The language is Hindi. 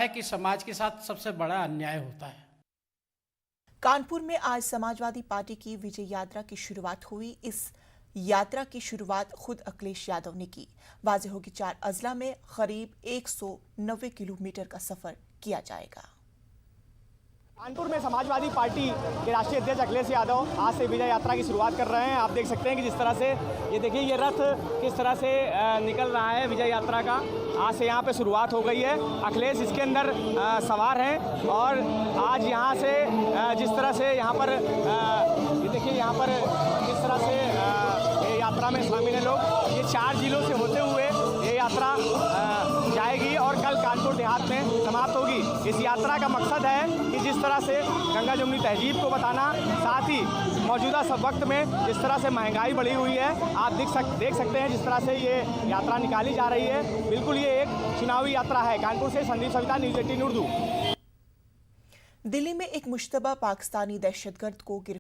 है कि समाज के साथ सबसे बड़ा अन्याय होता है। कानपुर में आज समाजवादी पार्टी की विजय यात्रा की शुरुआत हुई। इस यात्रा की शुरुआत खुद अखिलेश यादव ने की। वाज़ेह हो कि 4 अजला में करीब 190 किलोमीटर का सफर किया जाएगा। कानपुर में समाजवादी पार्टी के राष्ट्रीय अध्यक्ष अखिलेश यादव आज से विजय यात्रा की शुरुआत कर रहे हैं। आप देख सकते हैं कि जिस तरह से ये देखिए ये रथ किस तरह से निकल रहा है विजय यात्रा का। आज से यहाँ पे शुरुआत हो गई है। अखिलेश इसके अंदर सवार हैं और आज यहाँ से जिस तरह से यहाँ पर ये देखिए यहाँ पर किस तरह से ये यात्रा में शामिल हैं लोग। ये 4 जिलों से होते हुए ये यात्रा जाएगी और कल कानपुर देहात में समाप्त होगी। इस यात्रा का मकसद है कि जिस तरह से गंगा जमुनी तहजीब को बताना, साथ ही मौजूदा सब वक्त में जिस तरह से महंगाई बढ़ी हुई है, आप देख सकते हैं जिस तरह से ये यात्रा निकाली जा रही है। बिल्कुल ये एक चुनावी यात्रा है। कानपुर से संदीप सविता, न्यूज़ 18 उर्दू। दिल्ली में एक मुश्तबा पाकिस्तानी दहशतगर्द को